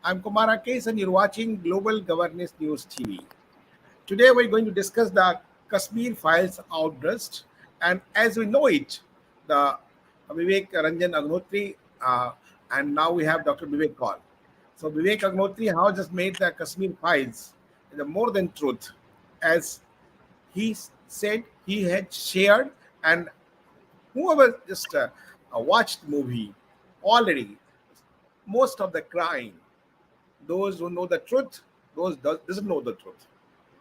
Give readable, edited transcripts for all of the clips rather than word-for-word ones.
I'm Kumar Rakesh, and you're watching Global Governance News TV. Today, we're going to discuss the Kashmir Files Outburst, and as we know it, the Vivek Ranjan Agnotri, and now we have Dr. Vivek Kaul. So, Vivek Agnotri how just made the Kashmir Files the more than truth, as he said he had shared, and whoever just watched the movie already, most of the crime, those who know the truth, those doesn't know the truth.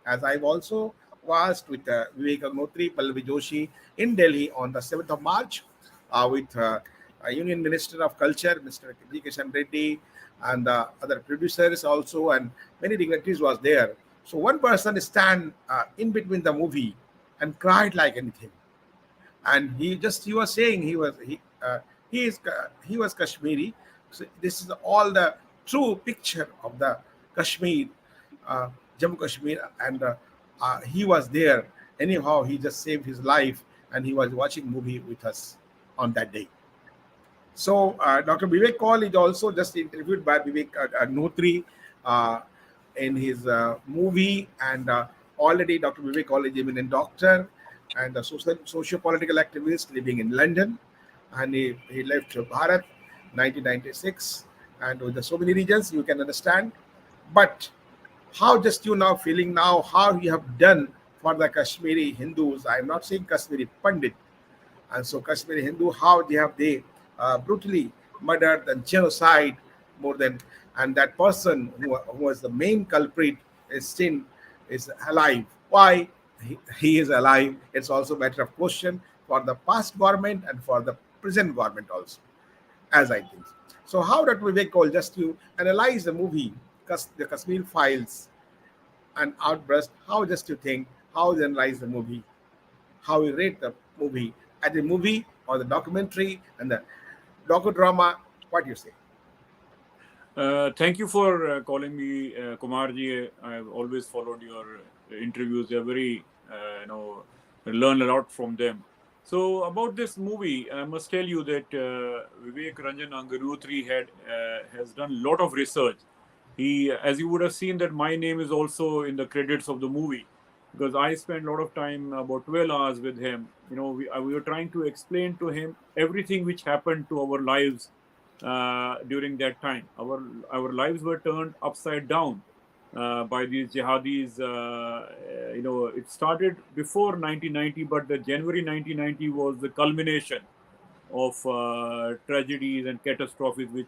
As I've also watched with Vivek Agnotri, Pallavi Joshi in Delhi on the 7th of March with Union Minister of Culture, Mr. G. Kishan Reddy, and other producers also, and many dignitaries was there. So one person stand in between the movie and cried like anything, and he was saying he was Kashmiri. So this is all the true picture of the Kashmir, uh, Jammu Kashmir, and he was there. Anyhow, he just saved his life, and he was watching movie with us on that day. So Dr. Vivek Kaul is also just interviewed by Vivek Notri uh, in his movie, and already Dr. Vivek Kaul is even a doctor and a socio-political activist living in London, and he left Bharat 1996, and with the so many regions you can understand. But how just you now feeling now how you have done for the Kashmiri Hindus? I'm not saying Kashmiri Pandit, and so Kashmiri Hindu, how they brutally murdered and genocide more than, and that person who was the main culprit is still is alive. Why he is alive? It's also a matter of question for the past government and for the present government also, as I think. So how did Vivek Kaul just to analyze the movie, the Kashmir Files and Outburst? How just to think how they analyze the movie, how we rate the movie as a movie or the documentary and the docudrama. What do you say? Thank you for calling me Kumarji. I've always followed your interviews. They're very, learn a lot from them. So about this movie, I must tell you that Vivek Ranjan Angarutri has done a lot of research. He, as you would have seen, that my name is also in the credits of the movie because I spent a lot of time, about 12 hours with him. We were trying to explain to him everything which happened to our lives during that time. Our lives were turned upside down by these jihadis. It started before 1990, but the January 1990 was the culmination of tragedies and catastrophes which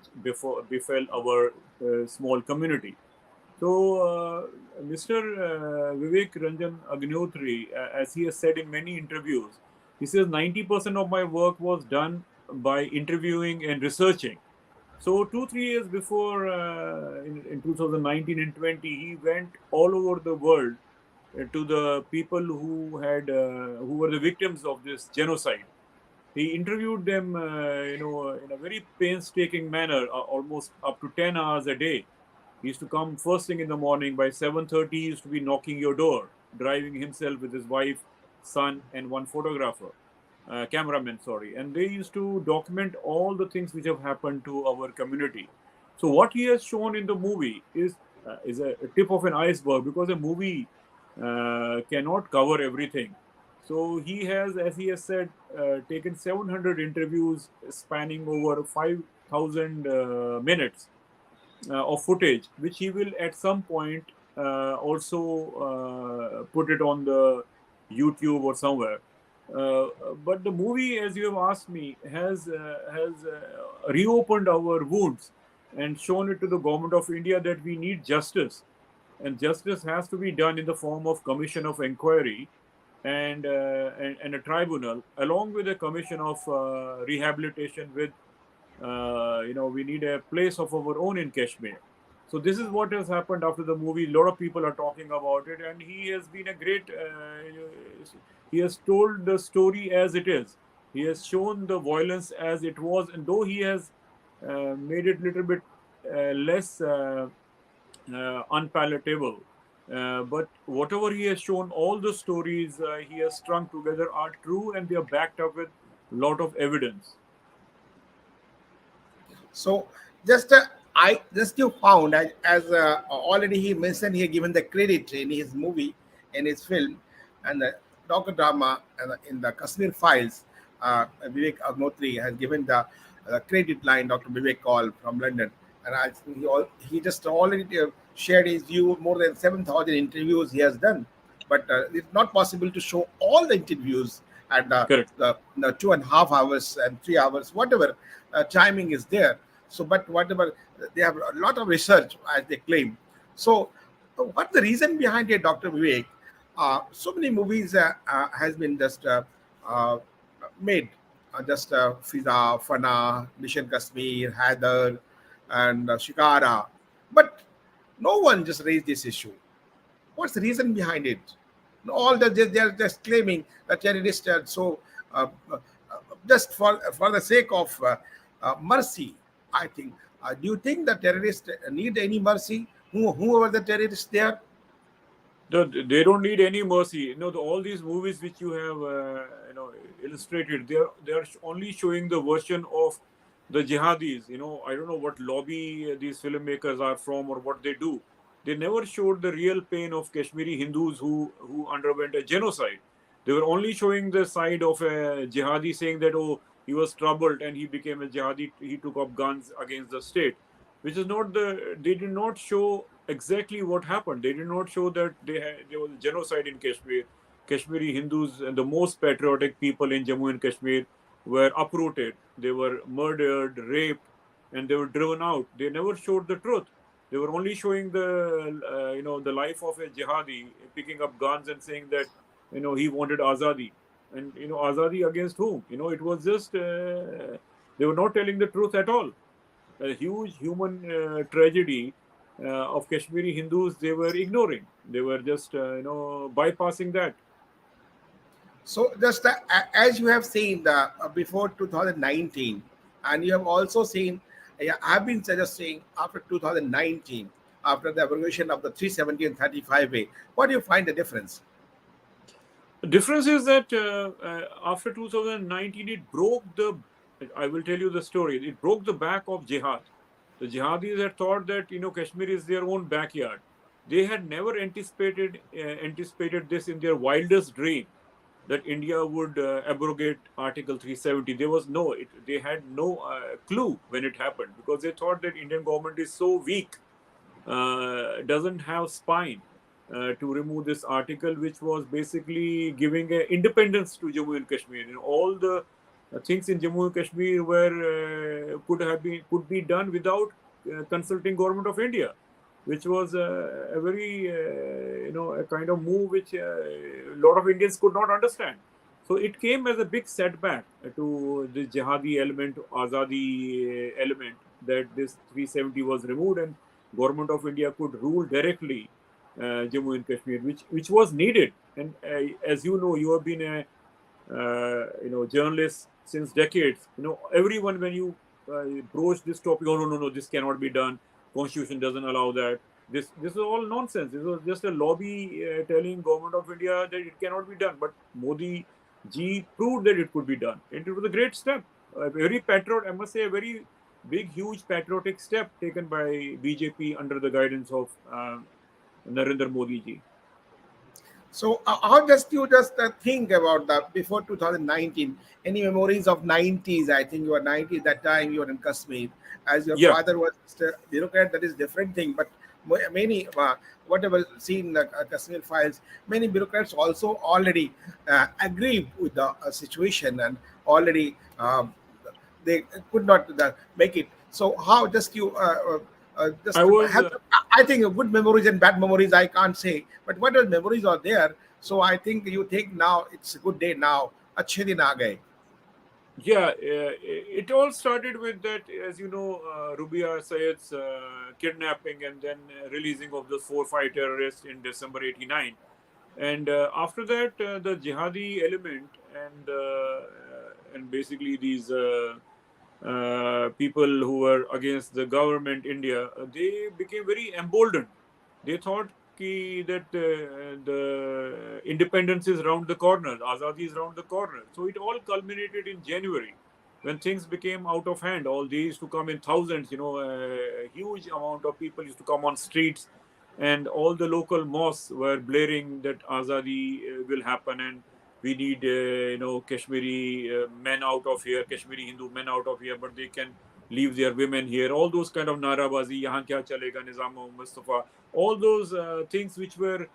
befell our small community. So, Mr. Vivek Ranjan Agnotri, as he has said in many interviews, he says 90% of my work was done by interviewing and researching. So 2-3 years before, in 2019 and 20, he went all over the world to the people who were the victims of this genocide. He interviewed them, in a very painstaking manner, almost up to 10 hours a day. He used to come first thing in the morning. By 7:30, he used to be knocking your door, driving himself with his wife, son, and one photographer, cameraman, sorry. And they used to document all the things which have happened to our community. So what he has shown in the movie is a tip of an iceberg because a movie cannot cover everything. So he has, as he has said, taken 700 interviews spanning over 5,000 minutes of footage, which he will at some point also put it on the YouTube or somewhere. But the movie, as you have asked me, has reopened our wounds and shown it to the government of India that we need justice, and justice has to be done in the form of commission of inquiry and a tribunal, along with a commission of rehabilitation with we need a place of our own in Kashmir. So this is what has happened after the movie. A lot of people are talking about it, and he has been a great. He has told the story as it is. He has shown the violence as it was, and though he has made it a little bit less unpalatable. But whatever he has shown, all the stories he has strung together are true, and they are backed up with a lot of evidence. So just I just you found as already he mentioned, he given the credit in his movie, in his film, and the docudrama in the Kashmir Files. Vivek Agnotri has given the credit line, Dr. Vivek Kaul from London, and I think he just already shared his view. More than 7,000 interviews he has done, but it's not possible to show all the interviews at Correct. the 2.5 hours and 3 hours, whatever timing is there. So, but whatever, they have a lot of research as they claim. So, what's the reason behind it, Dr. Vivek? So many movies has been just uh, made, just Fiza, Fana, Mission Kashmir, Haider, and Shikara, but no one just raised this issue. What's the reason behind it? All that they are just claiming that terrorists are so uh, uh, just for the sake of mercy. I think. Do you think the terrorists need any mercy? Whoever the terrorists they are. They don't need any mercy. All these movies which you have, illustrated, they are only showing the version of the jihadis. I don't know what lobby these filmmakers are from or what they do. They never showed the real pain of Kashmiri Hindus who underwent a genocide. They were only showing the side of a jihadi, saying that, oh, he was troubled and he became a jihadi. He took up guns against the state, which is not the. They did not show exactly what happened. They did not show that there was a genocide in Kashmir. Kashmiri Hindus and the most patriotic people in Jammu and Kashmir were uprooted. They were murdered, raped, and they were driven out. They never showed the truth. They were only showing the life of a jihadi picking up guns and saying that he wanted azadi, and azadi against whom? It was just they were not telling the truth at all. A huge human tragedy of Kashmiri Hindus they were ignoring. They were just bypassing that. So just as you have seen the before 2019, and you have also seen, yeah, I've been suggesting after 2019, after the abrogation of the 370 and 35A, what do you find the difference? The difference is that after 2019, it broke the. I will tell you the story. It broke the back of jihad. The jihadis had thought that Kashmir is their own backyard. They had never anticipated this in their wildest dream, that India would abrogate Article 370. There was they had no clue when it happened, because they thought that Indian government is so weak, doesn't have spine to remove this article, which was basically giving independence to Jammu and Kashmir. All the things in Jammu and Kashmir were could be done without consulting government of India, which was a very a kind of move which a lot of Indians could not understand. So it came as a big setback to the jihadi element, azadi element, that this 370 was removed and government of India could rule directly Jammu and Kashmir, which was needed. And as you have been a journalist since decades. Everyone, when you broach this topic, oh no, this cannot be done. Constitution doesn't allow that. This is all nonsense. This was just a lobby telling government of India that it cannot be done. But Modi ji proved that it could be done. And it was a great step. A very I must say, a very big, huge patriotic step taken by BJP under the guidance of Narendra Modi ji. So, how just you just think about that before 2019? Any memories of 90s? I think you were 90s that time. You were in Kashmir, as your Yeah. father was just a bureaucrat. That is different thing. But many, whatever seen the Kashmir files, many bureaucrats also already agree with the situation, and already they could not make it. So how just you just I was have, I think good memories and bad memories I can't say, but whatever memories are there. So I think you think now it's a good day now. अच्छे दिन आ गए. Yeah, it all started with that, as you know, Rubia Sayed's kidnapping and then releasing of those 4 5 terrorists in December '89. And after that, the jihadi element and basically these people who were against the government, India, they became very emboldened. They thought that the independence is round the corner, Azadi is round the corner. So it all culminated in January. when things became out of hand. All these used to come in thousands, a huge amount of people used to come on streets, and all the local mosques were blaring that Azadi will happen, and we need, Kashmiri men out of here, Kashmiri Hindu men out of here, but they can leave their women here. All those kind of narabazi, yahan kya chalega, Nizam Mustafa, all those things which were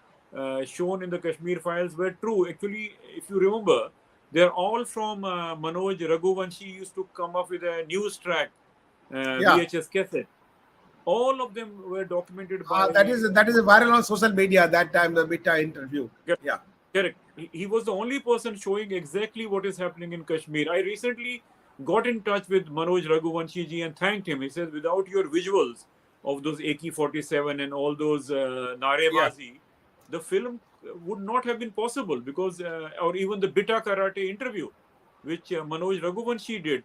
shown in the Kashmir files were true. Actually, if you remember, they're all from Manoj Raghuvanshi used to come up with a news track, Yeah. VHS cassette. All of them were documented by. That is viral on social media that time, the Bita interview. Yeah. Correct. He was the only person showing exactly what is happening in Kashmir. I recently got in touch with Manoj Raghuvanshi ji and thanked him. He says, without your visuals of those AK-47 and all those narebazi, the film would not have been possible, because, or even the Bita Karate interview, which Manoj Raghuvanshi did,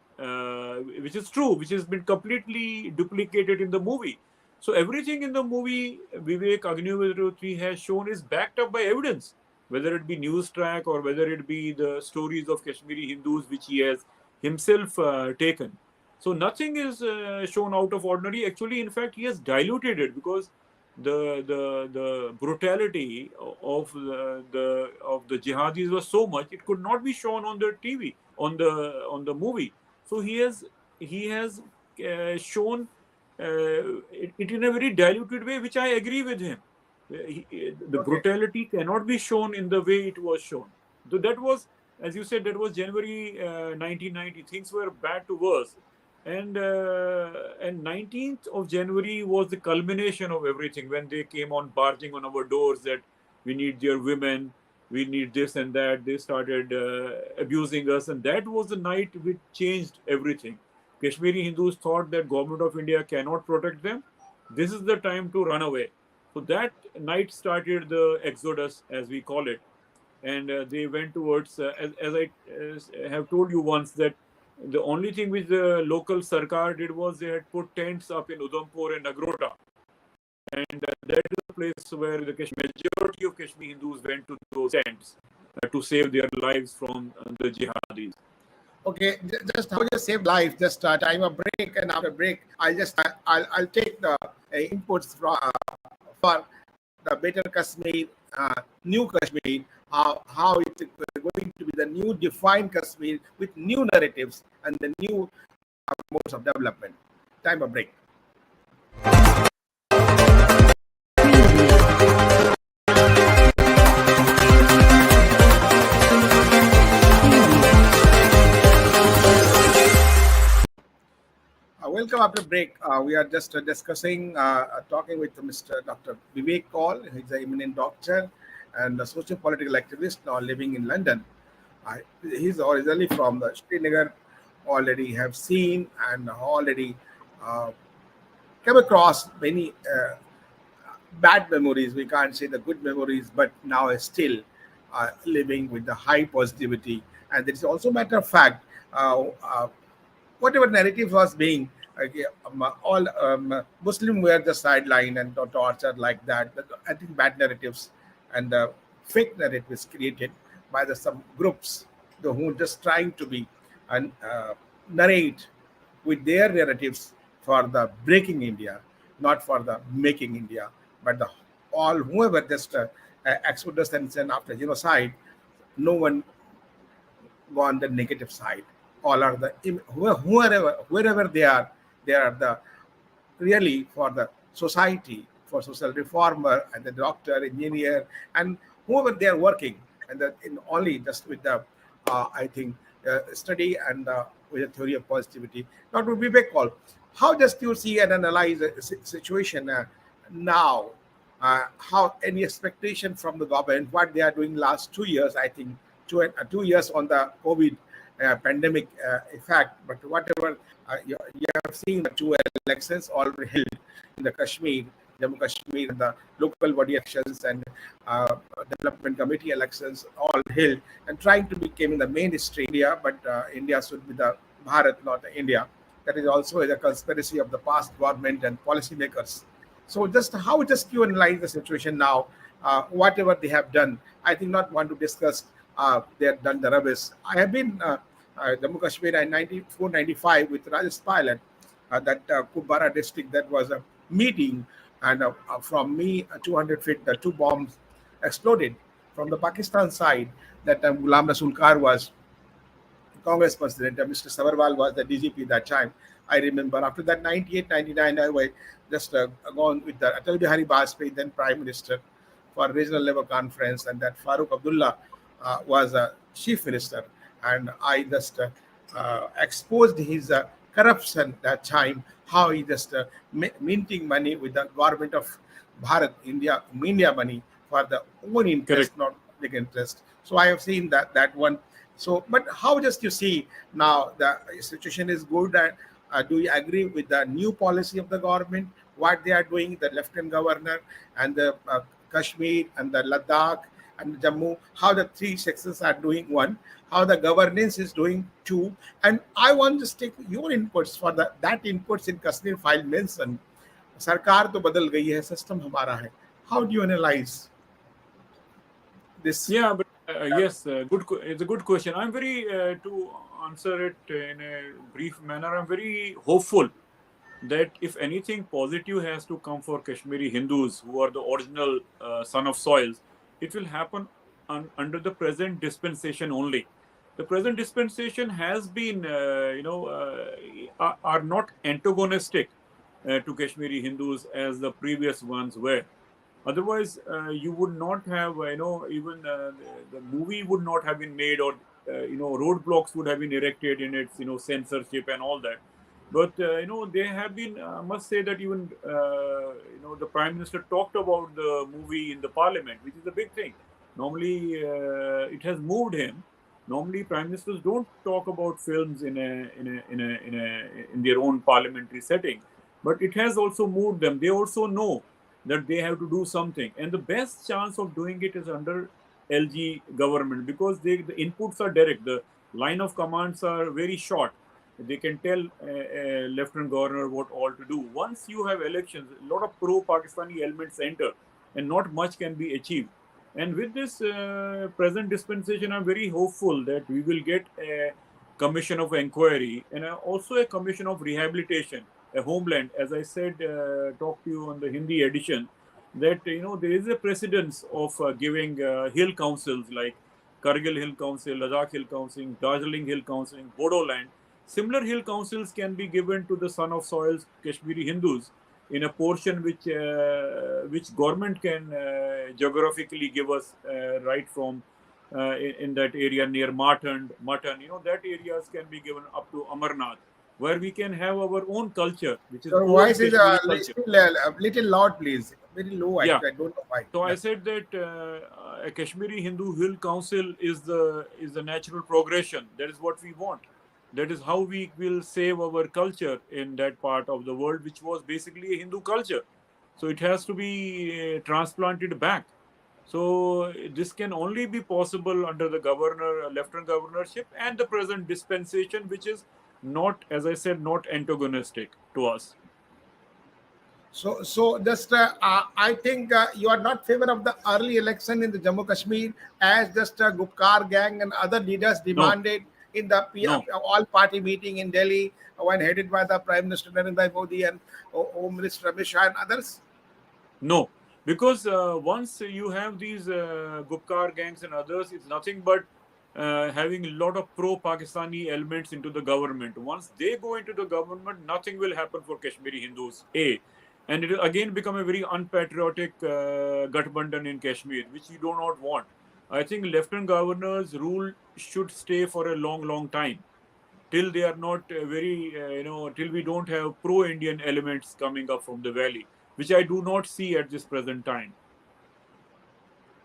which is true, which has been completely duplicated in the movie. So everything in the movie Vivek Agnivedra 3 has shown is backed up by evidence, whether it be news track or whether it be the stories of Kashmiri Hindus which he has himself taken. So nothing is shown out of ordinary. Actually, in fact, he has diluted it, because the brutality of the jihadis was so much, it could not be shown on the TV, on the movie. So he has shown it in a very diluted way, which I agree with him. The brutality cannot be shown in the way it was shown. So that was, as you said, that was January 1990. Things were bad to worse. And 19th of January was the culmination of everything, when they came on barging on our doors that we need your women, we need this and that. They started abusing us, and that was the night which changed everything. Kashmiri Hindus thought that government of India cannot protect them. This is the time to run away. So that night started the exodus, as we call it, and they went towards, as I have told you once, that the only thing which the local sarkar did was they had put tents up in Udhampur and Nagrota, and that is the place where the majority of Kashmiri Hindus went to those tents to save their lives from the jihadis. Okay, just how you save life. Just time a break, and after break, I'll take the inputs for the better Kashmir, new Kashmir, how it's going to be the new defined Kashmir with new narratives and the new modes of development. Time a break. Welcome after break. We are just discussing, talking with Mr. Dr. Vivek Kaul. He's an eminent doctor and a socio-political activist now living in London. He's originally from the Srinagar. Already have seen and already come across many bad memories. We can't say the good memories, but now is still living with the high positivity. And it is also a matter of fact, whatever narrative was being, all Muslim were the sideline and tortured like that. I think bad narratives and fake narratives created by some groups who are just trying to be and narrate with their narratives for the breaking India, not for the making India, but the all whoever just exodus and send after genocide, no one go on the negative side. All are the wherever they are the really for the society, for social reformer and the doctor, engineer, and whoever they are working, and in only just with the I think study and with the theory of positivity. Dr. Vivek Kaul, how just you see and analyze the situation now? How any expectation from the government, what they are doing last 2 years? I think 2 years on the COVID pandemic effect, but whatever you have seen the two elections already held in the Kashmir, Jammu Kashmir, and the local body elections and development committee elections all held, and trying to become the mainstream India, but India should be the Bharat, not India. That is also a conspiracy of the past government and policymakers. So just how just you analyze the situation now, whatever they have done, I think not want to discuss they have done the rubbish. I have been Jammu Kashmir in 94-95 with Rajesh Pilot, that Kubara district, that was a meeting, and from me, 200 feet, the two bombs exploded from the Pakistan side. That time, Ghulam Rasul Kar was Congress president. Mr. Sabarwal was the DGP that time. I remember after that 98, 99, I was just gone with the Atal Bihari Vajpayee, then Prime Minister, for regional level conference, and that Farooq Abdullah was chief minister, and I just exposed his corruption that time, how he just minting money with the government of Bharat, India money for the own Correct. interest, not big interest. So I have seen that one. So, but how just you see now the situation is good, and do you agree with the new policy of the government? What they are doing, the Lieutenant Governor and the Kashmir and the Ladakh and Jammu, how the three sections are doing one, how the governance is doing two, and I want to take your inputs for that inputs in Kashmir file mention. सरकार तो बदल गई है, system हमारा है. How do you analyze this? Yeah, but yes, it's a good question. I'm very to answer it in a brief manner. I'm very hopeful that if anything positive has to come for Kashmiri Hindus, who are the original son of soils, it will happen under the present dispensation only. The present dispensation has been, are not antagonistic to Kashmiri Hindus as the previous ones were. Otherwise, you would not have, even the movie would not have been made, or roadblocks would have been erected in its, censorship and all that. But they have been. I must say that even the Prime Minister talked about the movie in the Parliament, which is a big thing. Normally, it has moved him. Normally, Prime Ministers don't talk about films in their own parliamentary setting, but it has also moved them. They also know that they have to do something, and the best chance of doing it is under LG government, because the inputs are direct. The line of commands are very short. They can tell Lieutenant Governor what all to do. Once you have elections, a lot of pro-Pakistani elements enter, and not much can be achieved. And with this present dispensation, I'm very hopeful that we will get a commission of inquiry and also a commission of rehabilitation, a homeland. As I said, talked to you on the Hindi edition, that there is a precedence of giving hill councils like Kargil Hill Council, Ladakh Hill Council, Darjeeling Hill Council, Bodoland. Similar hill councils can be given to the son of soils Kashmiri Hindus in a portion which government can geographically give us right from in that area near Mutton, that areas can be given up to Amarnath, where we can have our own culture, which is Your old voice is Kashmiri culture. a little loud, please. Very low. Yeah. I don't know why. So I said that a Kashmiri Hindu Hill Council is the natural progression. That is what we want. That is how we will save our culture in that part of the world, which was basically a Hindu culture. So it has to be transplanted back. So this can only be possible under the governor, lieutenant governorship, and the present dispensation, which is not, as I said, not antagonistic to us. So just I think you are not favor of the early election in the Jammu Kashmir, as just Gupkar gang and other leaders demanded in the No. all party meeting in Delhi, when headed by the Prime Minister Narendra Modi and Home Minister Amit Shah and others. No, because once you have these Gupkar gangs and others, it's nothing but having a lot of pro-Pakistani elements into the government. Once they go into the government, nothing will happen for Kashmiri Hindus. And it will again become a very unpatriotic Gathbandhan in Kashmir, which you do not want. I think Lieutenant Governor's rule should stay for a long, long time, till they are not till we don't have pro-Indian elements coming up from the valley, which I do not see at this present time.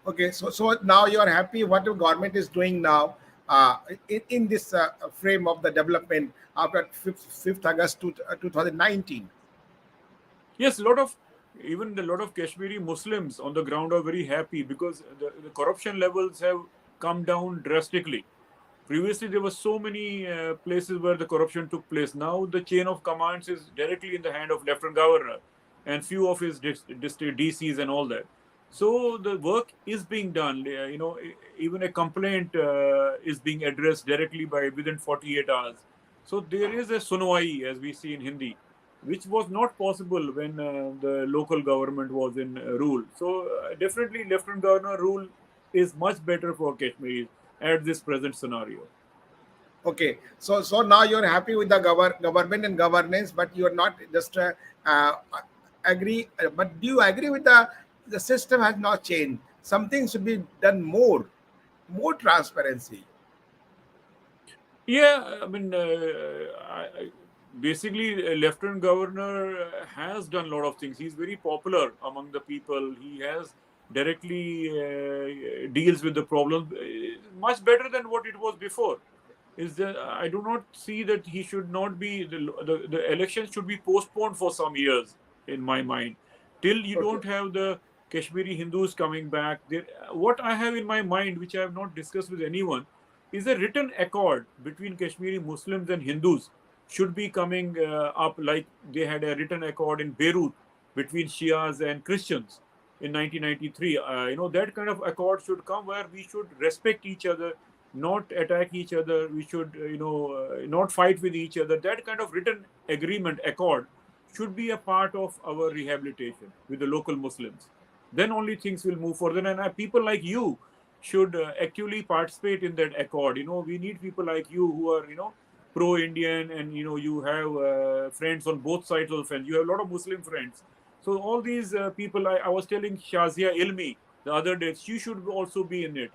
Okay, so now you are happy what the government is doing now in this frame of the development after 5th August 2019. Yes, a lot of Kashmiri Muslims on the ground are very happy, because the corruption levels have come down drastically. Previously, there were so many places where the corruption took place. Now, the chain of commands is directly in the hand of Lieutenant Governor and few of his district DCs and all that. So the work is being done. Even a complaint is being addressed directly by within 48 hours. So there is a sunwai, as we see in Hindi, which was not possible when the local government was in rule. So definitely, Lieutenant Governor rule is much better for Kashmir at this present scenario. Okay, so now you're happy with the government and governance, but you're not just uh, agree. But do you agree with the system has not changed? Something should be done more transparency. Yeah, I mean, basically, Lieutenant Governor has done a lot of things. He's very popular among the people. He has directly deals with the problem much better than what it was before. Is that I do not see that he should not be the election should be postponed for some years in my mind till you Okay. don't have the Kashmiri Hindus coming back. What I have in my mind, which I have not discussed with anyone, is a written accord between Kashmiri Muslims and Hindus should be coming up, like they had a written accord in Beirut between Shias and Christians in 1993. That kind of accord should come where we should respect each other, not attack each other. We should, not fight with each other. That kind of written agreement, accord, should be a part of our rehabilitation with the local Muslims. Then only things will move further. And people like you should actively participate in that accord. We need people like you who are, pro-Indian, and you have friends on both sides of the fence. You have a lot of Muslim friends. So all these people, I was telling Shazia Ilmi the other day, she should also be in it.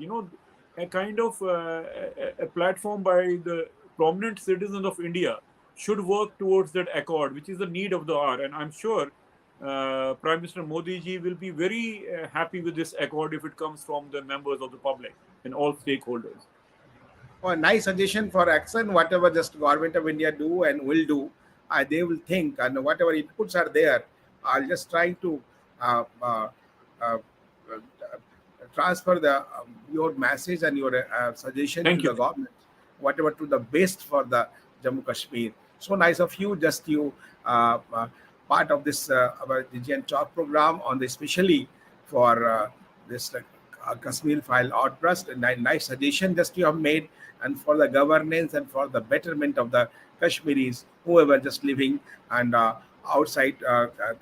A kind of a platform by the prominent citizens of India should work towards that accord, which is the need of the hour. And I'm sure Prime Minister Modi ji will be very happy with this accord if it comes from the members of the public and all stakeholders. Oh, a nice suggestion for action. Whatever just government of India do and will do, they will think, and whatever inputs are there, I'll just try to uh, uh, uh, uh, transfer your message and your suggestion to Thank the you. government, whatever to the best for the Jammu Kashmir. So nice of you, just you part of this our DGN talk program on the especially for this Kashmir file outburst. And nice suggestion just you have made, and for the governance and for the betterment of the Kashmiris, whoever just living and outside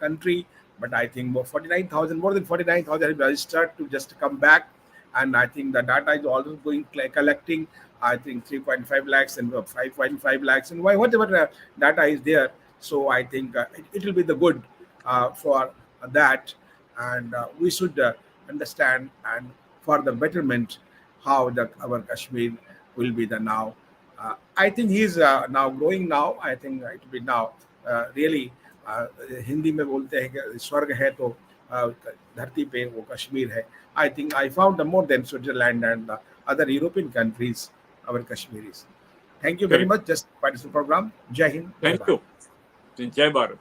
country. But I think more than 49,000 have registered to just come back. And I think the data is also going collecting, I think 3.5 lakhs and 5.5 lakhs and whatever data is there. So I think it will be the good for that. And we should understand and for the betterment how our Kashmir will be the now. I think he's now growing now. I think it will be now really Hindi में बोलते हैं कि स्वर्ग है तो धरती पे वो कश्मीर है. I think I found more than Switzerland and other European countries our Kashmiris. Thank you very Correct. much. Just participate program. Jai Hind. Jai Thank Bharat. you. Jai Bharat.